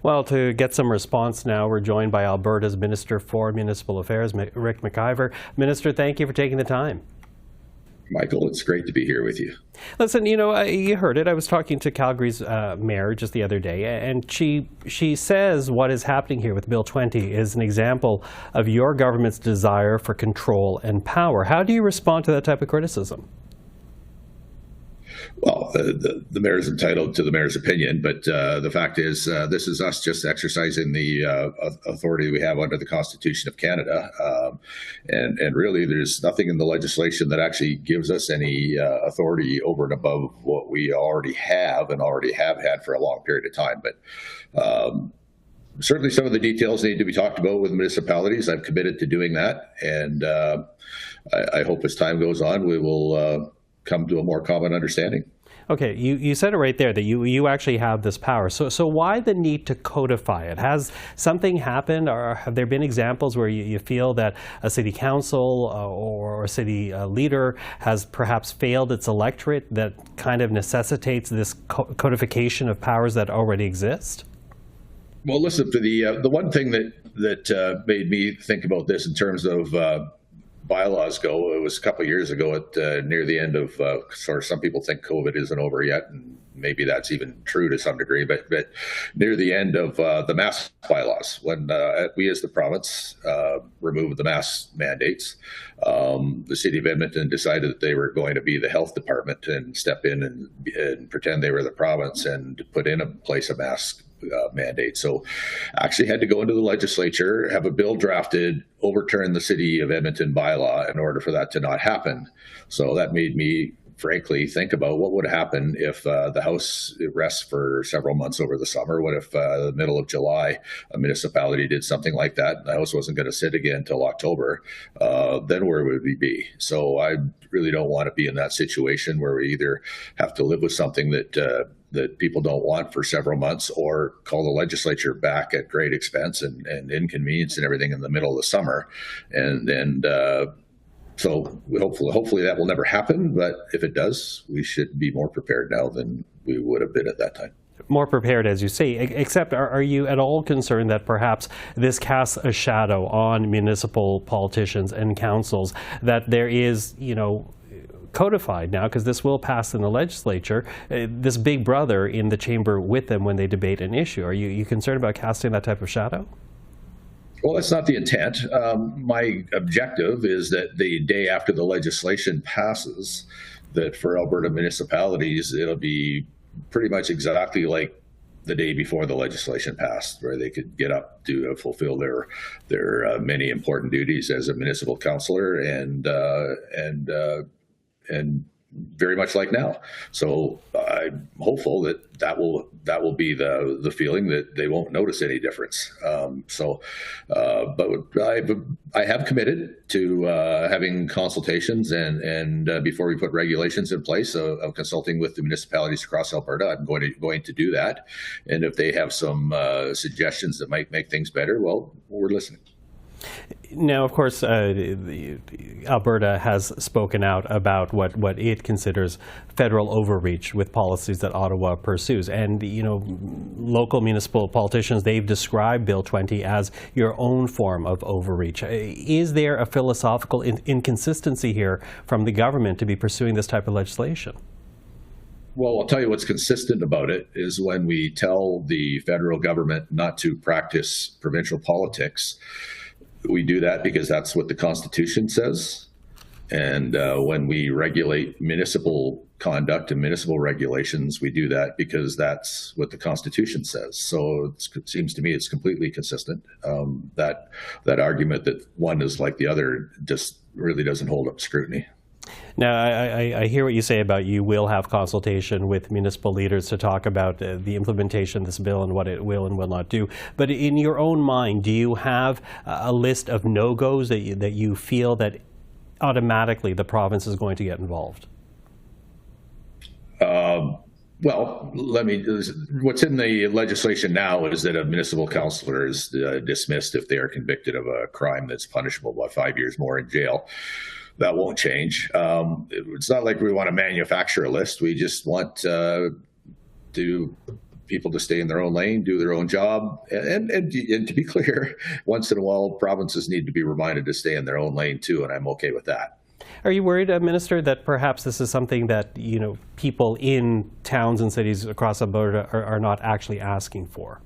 Well, to get some response now, we're joined by Alberta's Minister for Municipal Affairs, Ric McIver. Minister, thank you for taking the time. Michael, it's great to be here with you. Listen, you heard it. I was talking to Calgary's mayor just the other day, and she says what is happening here with Bill 20 is an example of your government's desire for control and power. How do you respond to that type of criticism? Well, the mayor is entitled to the mayor's opinion, but the fact is this is us just exercising the authority we have under the Constitution of Canada. And really, there's nothing in the legislation that actually gives us any authority over and above what we already have and already have had for a long period of time. But certainly some of the details need to be talked about with municipalities. I've committed to doing that. And I hope as time goes on, we will come to a more common understanding. Okay, you said it right there that you actually have this power. So why the need to codify it? Has something happened, or have there been examples where you feel that a city council or a city leader has perhaps failed its electorate that kind of necessitates this codification of powers that already exist? Well, listen, for the one thing that made me think about this in terms of bylaws go, it was a couple of years ago at near the end of, sort of some people think COVID isn't over yet, and maybe that's even true to some degree, but near the end of the mask bylaws, when we as the province removed the mask mandates, the city of Edmonton decided that they were going to be the health department and step in and pretend they were the province and put in place a mask mandate. So actually had to go into the legislature, have a bill drafted, overturn the city of Edmonton bylaw in order for that to not happen. So that made me frankly think about what would happen if the House rests for several months over the summer. What if the middle of July a municipality did something like that and the House wasn't going to sit again until October? Then where would we be? So I really don't want to be in that situation where we either have to live with something that people don't want for several months, or call the legislature back at great expense and inconvenience and everything in the middle of the summer. So hopefully that will never happen. But if it does, we should be more prepared now than we would have been at that time. More prepared, as you say, except are you at all concerned that perhaps this casts a shadow on municipal politicians and councils, that there is, codified now, because this will pass in the legislature, this big brother in the chamber with them when they debate an issue? Are you concerned about casting that type of shadow? Well, that's not the intent. My objective is that the day after the legislation passes, that for Alberta municipalities, it'll be pretty much exactly like the day before the legislation passed, where they could get up to fulfill their many important duties as a municipal councillor and very much like now. So I'm hopeful that will be the feeling, that they won't notice any difference. But I have committed to having consultations and before we put regulations in place, of consulting with the municipalities across Alberta. I'm going to do that, and if they have some suggestions that might make things better, well, we're listening. Now, of course, Alberta has spoken out about what it considers federal overreach with policies that Ottawa pursues. And, local municipal politicians, they've described Bill 20 as your own form of overreach. Is there a philosophical inconsistency here from the government to be pursuing this type of legislation? Well, I'll tell you what's consistent about it is when we tell the federal government not to practice provincial politics, we do that because that's what the Constitution says. And when we regulate municipal conduct and municipal regulations, we do that because that's what the Constitution says. So it seems to me it's completely consistent. That argument that one is like the other just really doesn't hold up scrutiny. Now, I hear what you say about you will have consultation with municipal leaders to talk about the implementation of this bill and what it will and will not do. But in your own mind, do you have a list of no-goes that you feel that automatically the province is going to get involved? Well, what's in the legislation now is that a municipal councillor is dismissed if they are convicted of a crime that's punishable by 5 years more in jail. That won't change. It's not like we want to manufacture a list. We just want to people to stay in their own lane, do their own job. And to be clear, once in a while, provinces need to be reminded to stay in their own lane too, and I'm okay with that. Are you worried, Minister, that perhaps this is something that, people in towns and cities across Alberta are not actually asking for?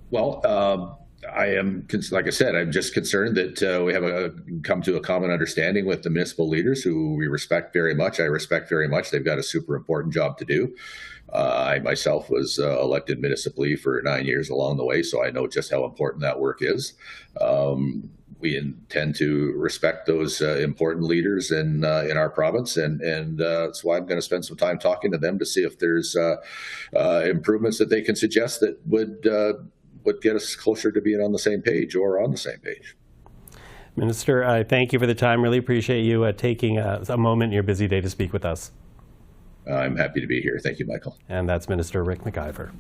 Well, I am, like I said, I'm just concerned that we have come to a common understanding with the municipal leaders, who we respect very much. I respect very much. They've got a super important job to do. I myself was elected municipally for 9 years along the way, so I know just how important that work is. We intend to respect those important leaders in our province, and that's why I'm going to spend some time talking to them to see if there's improvements that they can suggest that would get us closer to being on the same page or on the same page. Minister, I thank you for the time. Really appreciate you taking a moment in your busy day to speak with us. I'm happy to be here. Thank you, Michael. And that's Minister Ric McIver.